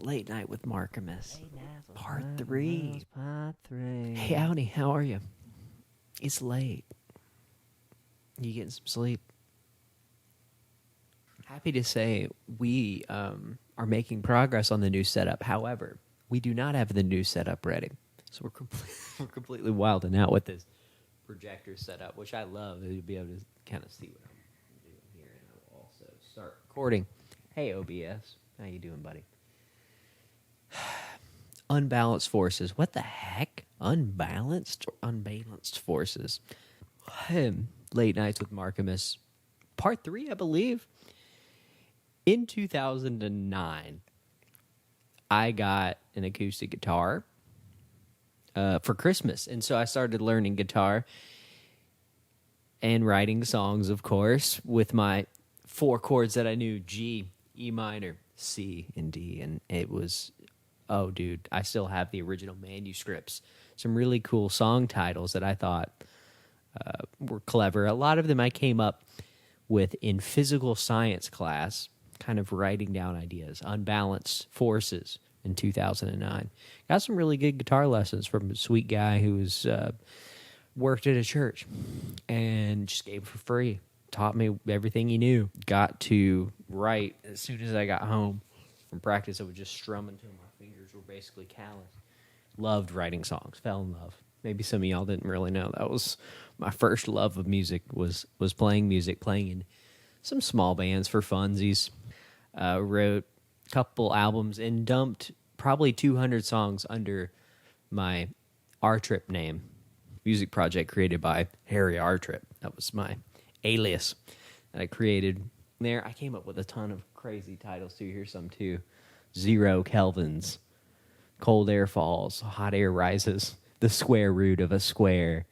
Late Night with Markimus. Late Night with Part Markimus, 3. Part 3. Hey, Howdy, how are you? It's late. You getting some sleep? Happy to say we are making progress on the new setup. However, we do not have the new setup ready. So we're completely wilding out with this projector setup, which I love. You'll be able to kind of see what I'm doing here. And I'll also start recording. Hey, OBS. How you doing, buddy? Unbalanced forces. What the heck? Unbalanced forces. Late Nights with Markimus. Part 3, I believe. In 2009, I got an acoustic guitar for Christmas. And so I started learning guitar and writing songs, of course, with my 4 chords that I knew: G, E minor, C, and D. And it was, oh, dude, I still have the original manuscripts. Some really cool song titles that I thought were clever. A lot of them I came up with in physical science class, kind of writing down ideas. Unbalanced forces in 2009. Got some really good guitar lessons from a sweet guy who was worked at a church and just gave it for free. Taught me everything he knew. Got to write as soon as I got home from practice. I would just strum until my fingers were basically calloused. Loved writing songs. Fell in love. Maybe some of y'all didn't really know that was my first love of music. Was playing music, playing in some small bands for funsies. Wrote a couple albums and dumped probably 200 songs under my R-Trip name. Music project created by Harry R-Trip. That was my alias that I created there. I came up with a ton of crazy titles too. Here's some too: 0 Kelvins, Cold Air Falls, Hot Air Rises, The Square Root of a Square,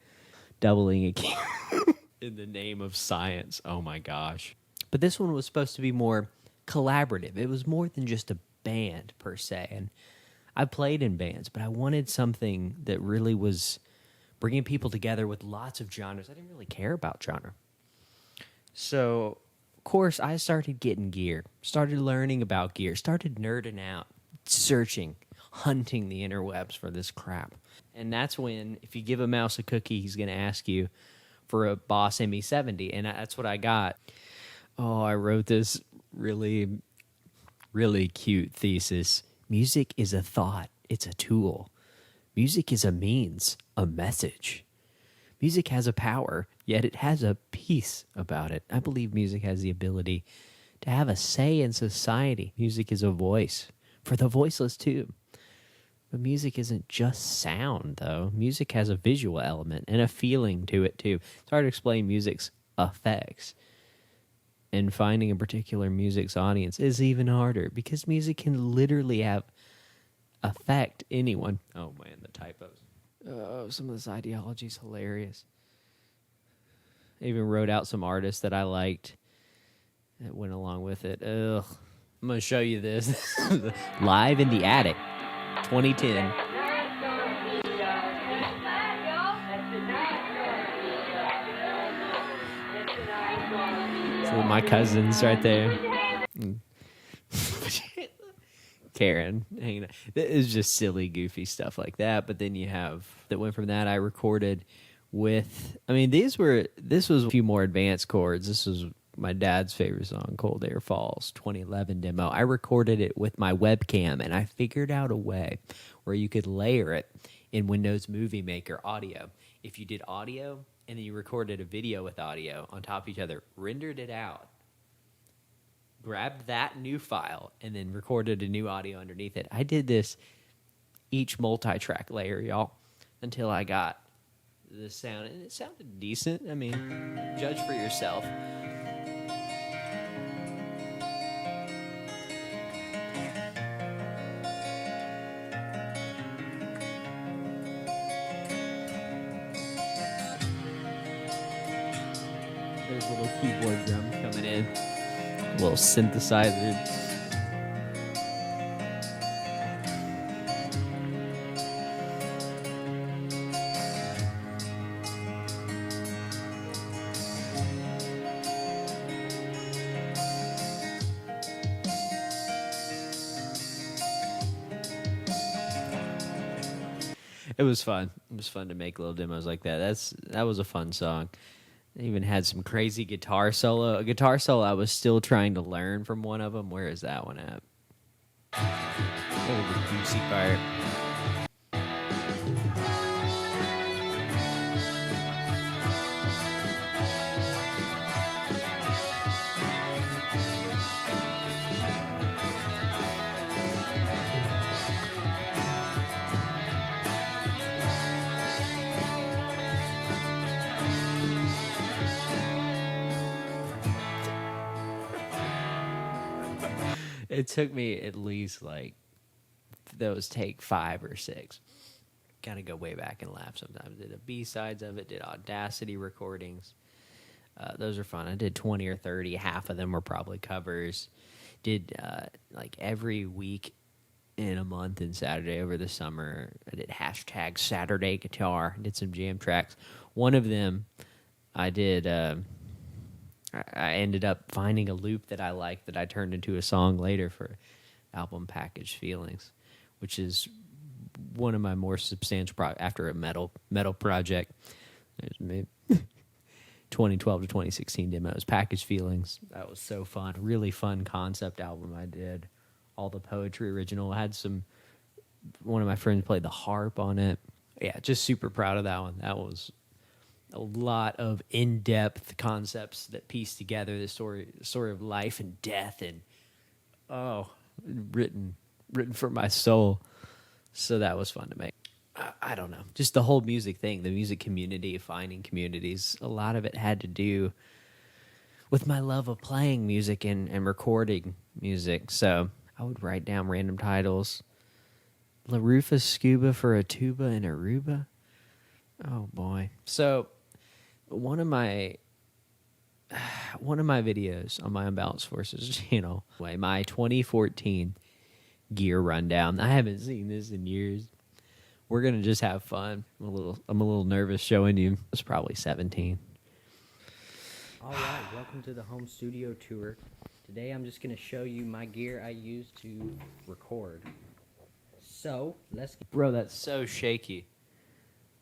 Doubling a Cube, In the Name of Science. Oh my gosh. But this one was supposed to be more collaborative. It was more than just a band per se. And I played in bands, but I wanted something that really was bringing people together with lots of genres. I didn't really care about genre. So, of course, I started getting gear, started learning about gear, started nerding out, searching, hunting the interwebs for this crap. And that's when, if you give a mouse a cookie, he's going to ask you for a Boss ME70. And that's what I got. Oh, I wrote this really, really cute thesis. Music is a thought. It's a tool. Music is a means, a message. Music has a power, yet it has a peace about it. I believe music has the ability to have a say in society. Music is a voice for the voiceless too. But music isn't just sound, though. Music has a visual element and a feeling to it too. It's hard to explain music's effects. And finding a particular music's audience is even harder because music can literally affect anyone. Oh man, the typos. Oh, some of this ideology is hilarious. I even wrote out some artists that I liked that went along with it. Ugh. I'm going to show you this. Live in the Attic, 2010. So my cousins right there. Karen hanging out. It was just silly, goofy stuff like that. But then you have that went from that. I recorded with, this was a few more advanced chords. This was my dad's favorite song, Cold Air Falls, 2011 demo. I recorded it with my webcam, and I figured out a way where you could layer it in Windows Movie Maker audio. If you did audio and then you recorded a video with audio on top of each other, rendered it out, grabbed that new file, and then recorded a new audio underneath it. I did this each multi-track layer, y'all, until I got the sound. And it sounded decent. Judge for yourself. There's a little keyboard drum coming in. A little synthesizer. It was fun. It was fun to make little demos like that. That was a fun song. It even had some crazy guitar solo. A guitar solo I was still trying to learn from one of them. Where is that one at? Oh, the juicy part. It took me at least like those take 5 or 6. Gotta go way back and laugh sometimes. Did a B-sides of it, did Audacity recordings. Those are fun. I did 20 or 30. Half of them were probably covers. Did like every week in a month and Saturday over the summer, I did hashtag Saturday guitar. Did some jam tracks. One of them I did... I ended up finding a loop that I liked that I turned into a song later for album Package Feelings, which is one of my more substantial after a metal project. There's maybe 2012 to 2016 demos. Package Feelings, that was so fun. Really fun concept album I did. All the poetry original. I had one of my friends played the harp on it. Yeah, just super proud of that one. That was a lot of in-depth concepts that piece together the story of life and death, and written for my soul. So that was fun to make. I don't know, just the whole music thing, the music community, finding communities. A lot of it had to do with my love of playing music and recording music. So I would write down random titles. La Rufa Scuba for a tuba and Aruba. Oh boy. So one of my videos on my Unbalanced Forces channel, my 2014 gear rundown. I haven't seen this in years. We're gonna just have fun. I'm a little nervous showing you. It's probably 17. All right, welcome to the home studio tour. Today I'm just gonna show you my gear I use to record. So Bro, that's so shaky.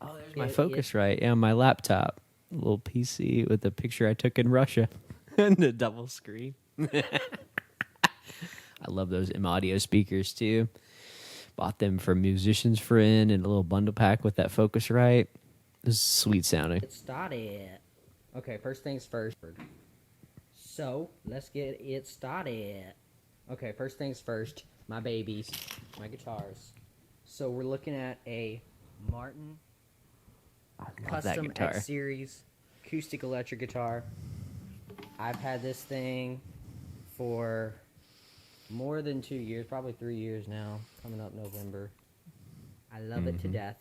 Oh, there's my Focusrite. Yeah, my laptop. A little PC with a picture I took in Russia. And a double screen. I love those M-Audio speakers, too. Bought them from Musician's Friend in a little bundle pack with that Focusrite. This is sweet sounding. Get started. Okay, first things first. So, let's get it started. Okay, first things first. My babies. My guitars. So, we're looking at a Martin Custom X Series acoustic electric guitar. I've had this thing for more than 2 years, probably 3 years now, coming up November. I love it to death.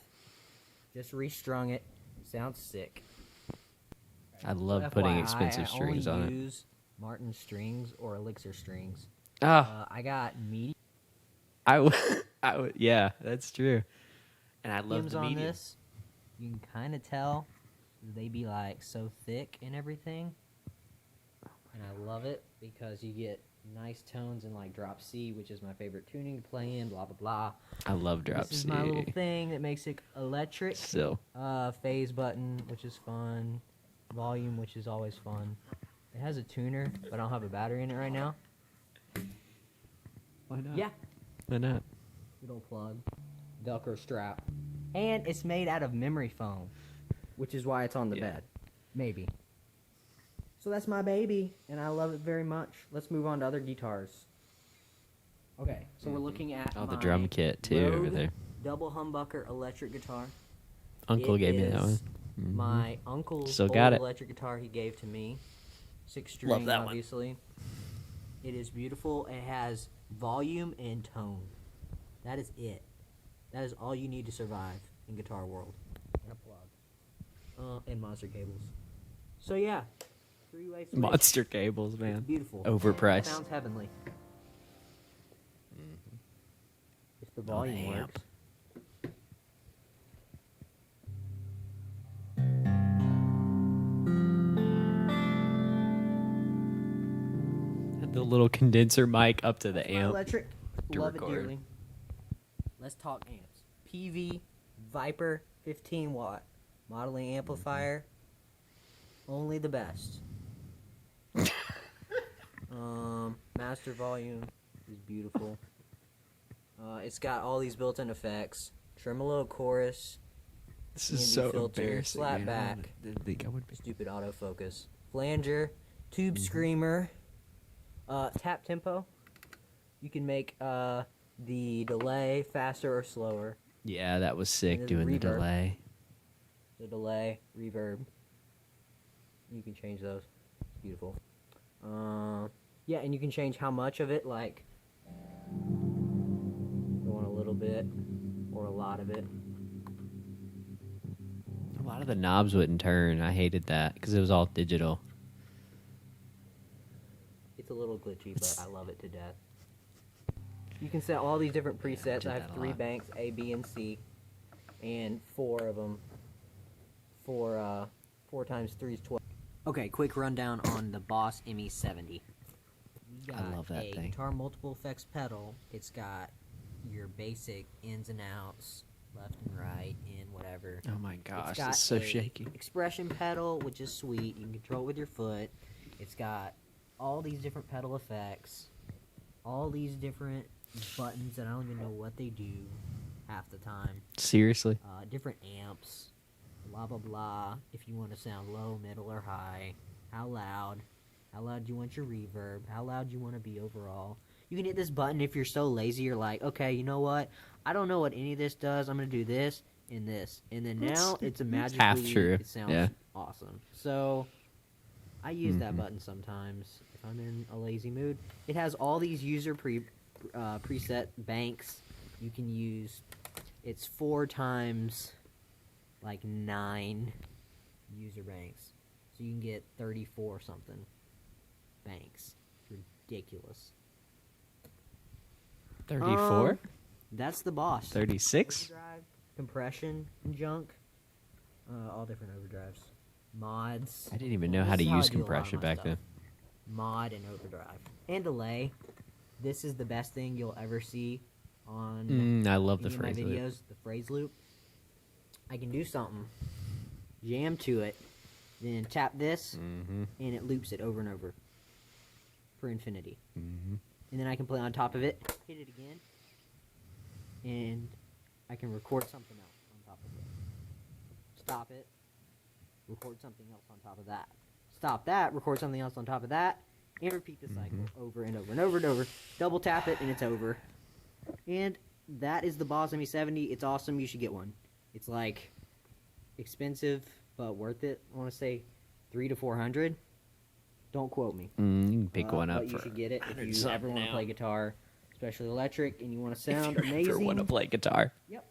Just restrung it. Sounds sick. I love putting expensive strings on it. I only use Martin strings or Elixir strings. Oh. I got medium. I would, yeah, that's true. And I love the medium. On this. You can kind of tell they be like so thick and everything. And I love it because you get nice tones in like drop C, which is my favorite tuning to play in, blah, blah, blah. I love drop C. This is my little thing that makes it electric. Still. Phase button, which is fun. Volume, which is always fun. It has a tuner, but I don't have a battery in it right now. Why not? Yeah. Why not? Good old plug. Velcro strap. And it's made out of memory foam, which is why it's on the bed. Maybe. So that's my baby, and I love it very much. Let's move on to other guitars. Okay, so we're looking at the drum kit, too, over there. Double humbucker electric guitar. Uncle gave me that one. My uncle's Still old got it. electric guitar he gave to me. 6-string, Love that obviously. one. It is beautiful. It has volume and tone. That is it. That is all you need to survive in guitar world. And a plug. And monster cables. So yeah, 3-way switch. Monster cables, man. It's beautiful. Overpriced. Sounds heavenly. If the volume works. The little condenser mic up to the amp. Electric. To Love record. it dearly. Let's talk amps. PV Viper 15 watt modeling amplifier. Only the best. Master volume is beautiful. It's got all these built-in effects. Tremolo chorus. This is Indie so filter, embarrassing. slap man. back. I didn't think I would be. Stupid autofocus. Flanger. Tube screamer. Tap tempo. You can make the delay faster or slower. Yeah, that was sick And doing the reverb. delay. The delay, reverb. You can change those. It's beautiful. Yeah, and you can change how much of it, like going a little bit or a lot of it. A lot of the knobs wouldn't turn. I hated that because it was all digital. It's a little glitchy, but I love it to death. You can set all these different presets. did I that have a 3 lot. banks, A, B, and C, and 4 of them. 4 times 3 is 12. Okay, quick rundown on the Boss ME70. We got love that a thing. guitar multiple effects pedal. It's got your basic ins and outs, left and right, and whatever. Oh my gosh, got it's so a shaky. Expression pedal, which is sweet. You can control it with your foot. It's got all these different pedal effects, all these different buttons that I don't even know what they do half the time. Seriously? Different amps, blah blah blah. If you want to sound low, middle, or high, how loud do you want your reverb, how loud do you want to be overall. You can hit this button if you're so lazy. You're like, okay, you know what? I don't know what any of this does. I'm gonna do this and this, and then now it's a magically half true. it sounds Yeah. awesome. So I use that button sometimes if I'm in a lazy mood. It has all these user preset banks you can use. It's 4 times like 9 user banks, so you can get 34 something banks. It's ridiculous. 34? That's the boss. 36? Overdrive, compression, and junk. All different overdrives. Mods. I didn't even know This how to is use I do a lot of compression my back stuff. then. Mod and overdrive. And delay. This is the best thing you'll ever see on I love the any of my phrase loop. videos. The phrase loop. I can do something, jam to it, then tap this, Mm-hmm. and it loops it over and over for infinity. Mm-hmm. And then I can play on top of it, hit it again, and I can record something else on top of it. Stop it, record something else on top of that. Stop that, record something else on top of that, and repeat the cycle over and over and over and over. Double tap it, and it's over. And that is the Boss ME70. It's awesome. You should get one. It's like expensive, but worth it. I want to say $300 to $400. Don't quote me. You can pick one up But for you should get it if 100 you something ever want to now. play guitar, especially electric, and you want to sound If you ever amazing. want to play guitar. Yep.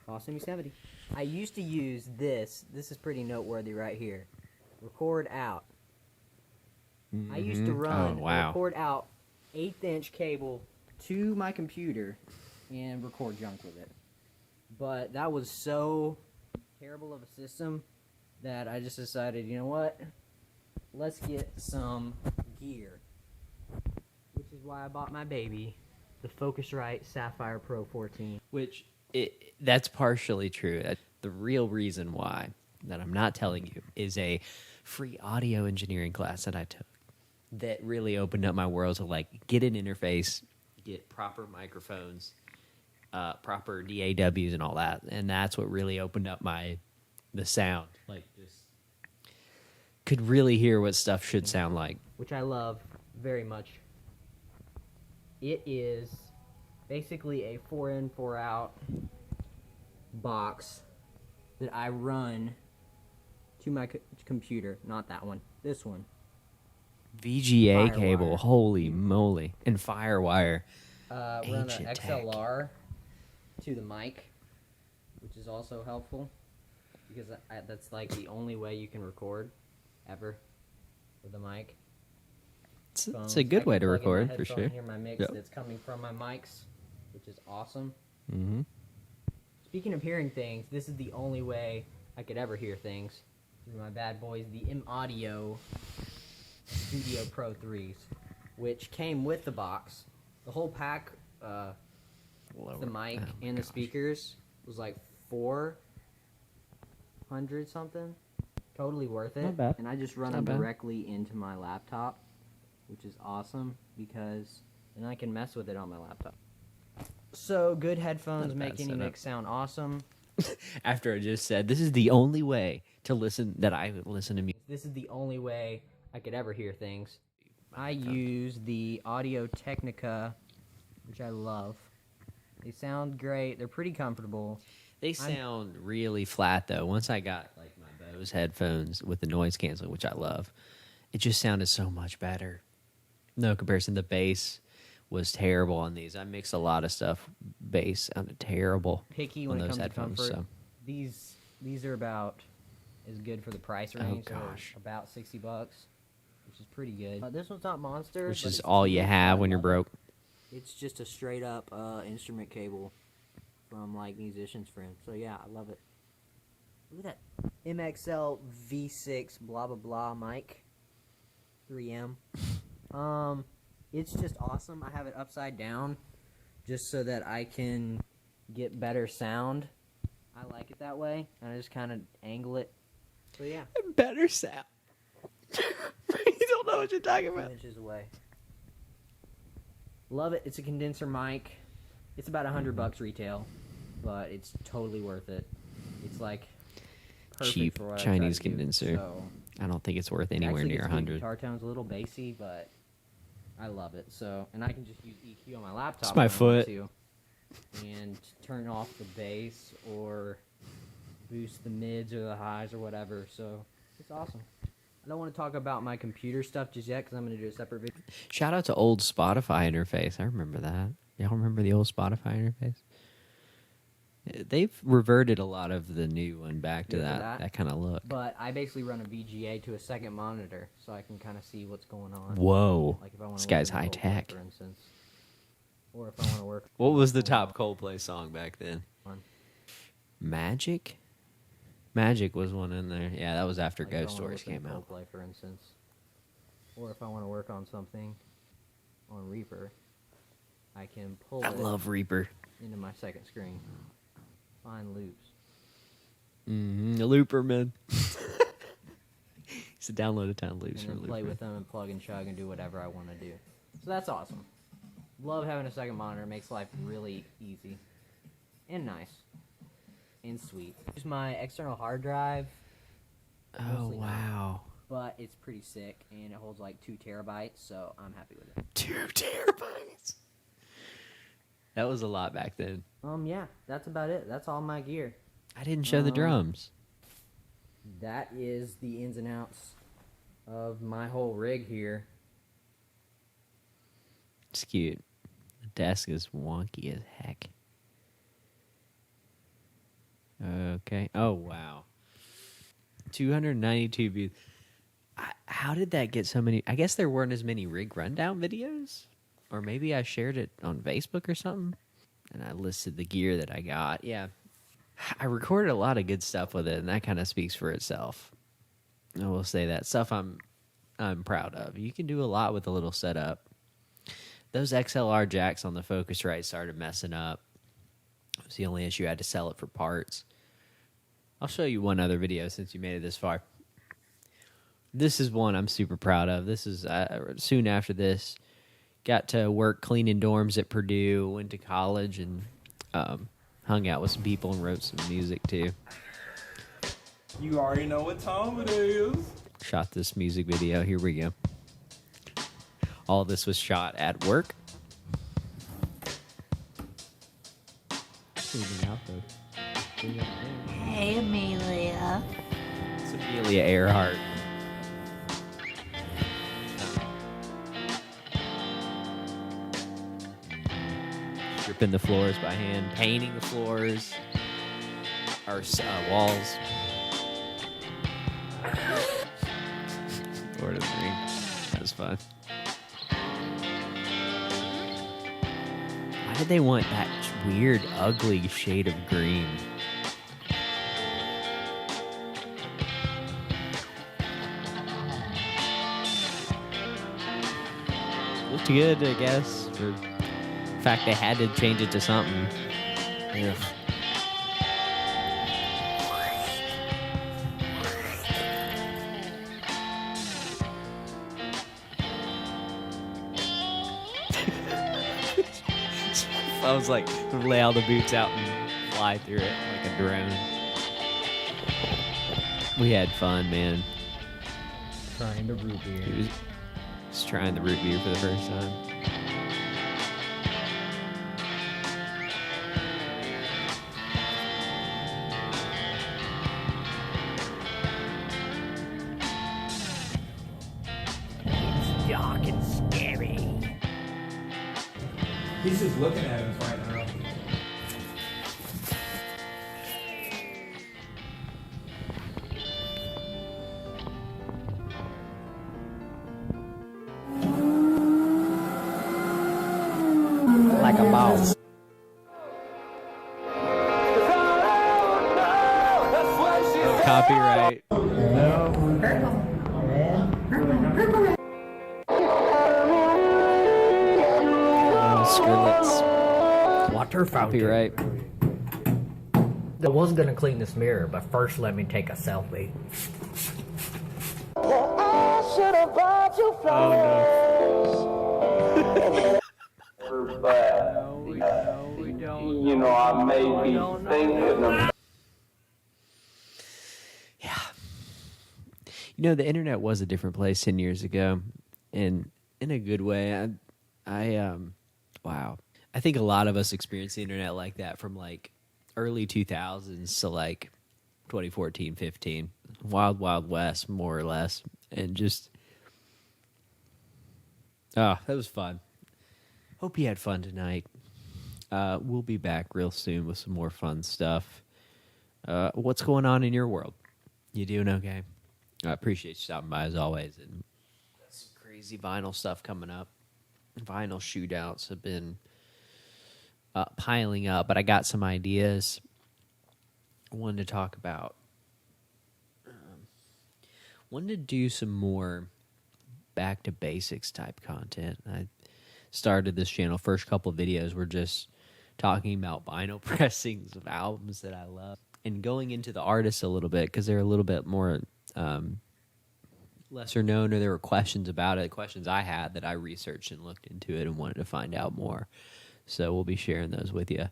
Boss ME70. I used to use this. This is pretty noteworthy right here. Record out. I used to run Oh, wow. record out 1/8" cable to my computer and record junk with it. But that was so terrible of a system that I just decided, you know what? Let's get some gear. Which is why I bought my baby, the Focusrite Sapphire Pro 14. Which, that's partially true. The real reason why that I'm not telling you is a free audio engineering class that I took that really opened up my world to, like, get an interface, get proper microphones, proper DAWs and all that. And that's what really opened up the sound. Like, just could really hear what stuff should sound like. Which I love very much. It is basically a 4-in, 4-out box that I run to my computer. Not that one. This one. VGA Firewire. cable, holy moly. And Firewire. Run an Ancient tech. XLR to the mic, which is also helpful because that's like the only way you can record ever with a mic. It's a good way to record, for sure. I hear my mix Yep. that's coming from my mics, which is awesome. Mm-hmm. Speaking of hearing things, this is the only way I could ever hear things through my bad boys, the M-Audio Studio Pro 3s, which came with the box. The whole pack, the mic and the speakers, was like 400 something. Totally worth it. Not bad. And I just run Not them bad. directly into my laptop, which is awesome because then I can mess with it on my laptop. So good headphones Not a make bad any setup. mix sound awesome. After I just said, this is the only way to listen that I listen to music. This is the only way I could ever hear things. I use the Audio Technica, which I love. They sound great. They're pretty comfortable. They sound really flat though. Once I got like my Bose headphones with the noise canceling, which I love, it just sounded so much better. No comparison. The bass was terrible on these. I mixed a lot of stuff. Bass sounded terrible Picky on when it those comes to headphones. comfort. So These are about as good for the price range. They're gosh. about $60, which is pretty good. This one's not Monster, which but is it's all you cute. have I when you're love it. broke. It's just a straight up instrument cable from like musicians' friends. So yeah, I love it. Look at that MXL V6 blah blah blah mic, 3M. It's just awesome. I have it upside down, just so that I can get better sound. I like it that way, and I just kind of angle it. So yeah, Better sound. You don't know what you're talking 2 inches away. Love it. It's a condenser mic. It's about $100 retail, but it's totally worth it. It's like perfect Cheap for what I Chinese try to do. condenser. So, I don't think it's worth it anywhere actually near gets good 100. Guitar tone's a little bassy, but I love it. So, and I can just use EQ on my laptop. It's my when I want foot. to, and turn off the bass or boost the mids or the highs or whatever. So it's awesome. I don't want to talk about my computer stuff just yet because I'm going to do a separate video. Shout out to old Spotify interface. I remember that. Y'all remember the old Spotify interface? They've reverted a lot of the new one back to Yeah, for that kind of look. But I basically run a VGA to a second monitor, so I can kind of see what's going on. Whoa. Like if I want This to guy's high tech. for instance, or if I want to work. What was the top Coldplay song back then? on, Magic? Magic was one in there. Yeah, that was after like if I Ghost wanna Stories listen to came out. Coldplay, for instance, or if I want to work on something on Reaper, I can pull I it love Reaper. into my second screen. Find loops. The Looper, man. So download a ton of loops And from then play Looper. with them and plug and chug and do whatever I want to do. So that's awesome. Love having a second monitor. Makes life really easy and nice and sweet. Use my external hard drive, Oh, mostly not. wow. but it's pretty sick and it holds like 2 terabytes, so I'm happy with it. 2 terabytes. That was a lot back then. Yeah, that's about it. That's all my gear. I didn't show the drums. That is the ins and outs of my whole rig here. It's cute. The desk is wonky as heck. Okay. Oh, wow. 292 views. How did that get so many? I guess there weren't as many rig rundown videos. Or maybe I shared it on Facebook or something. And I listed the gear that I got. Yeah. I recorded a lot of good stuff with it, and that kind of speaks for itself. I will say that. Stuff I'm proud of. You can do a lot with a little setup. Those XLR jacks on the Focusrite started messing up. It was the only issue. I had to sell it for parts. I'll show you one other video since you made it this far. This is one I'm super proud of. This is soon after this. Got to work cleaning dorms at Purdue. Went to college and hung out with some people and wrote some music too. You already know what time it is. Shot this music video. Here we go. All this was shot at work. Hey, Amelia. It's Amelia Earhart. Stripping the floors by hand, painting the floors, or walls. Lord of the Rings. That was fun. Why did they want that weird, ugly shade of green? Looked good, I guess. For the fact they had to change it to something. Ugh. I was like, lay all the boots out and fly through it like a drone. We had fun, man. Trying the root beer. He was trying the root beer for the first time. Dark and scary. He's just looking at us right now. Like a ball. Copyright. Skrillex. Water fountain. Copyright. I was gonna clean this mirror, but first let me take a selfie. You know, I may be thinking of. Yeah. You know, the internet was a different place 10 years ago, and in a good way. Wow. I think a lot of us experienced the internet like that from like early 2000s to like 2014, 15. Wild, Wild West, more or less. And just, that was fun. Hope you had fun tonight. We'll be back real soon with some more fun stuff. What's going on in your world? You doing okay? I appreciate you stopping by as always. And some crazy vinyl stuff coming up. Vinyl shootouts have been piling up, but I got some ideas I wanted to talk about. Wanted to do some more back to basics type content. I started this channel. First couple of videos were just talking about vinyl pressings of albums that I love and going into the artists a little bit because they're a little bit more lesser known, or there were questions about it, questions I had that I researched and looked into it and wanted to find out more. So we'll be sharing those with you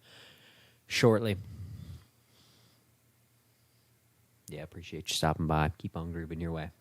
shortly. Yeah, appreciate you stopping by. Keep on grooving your way.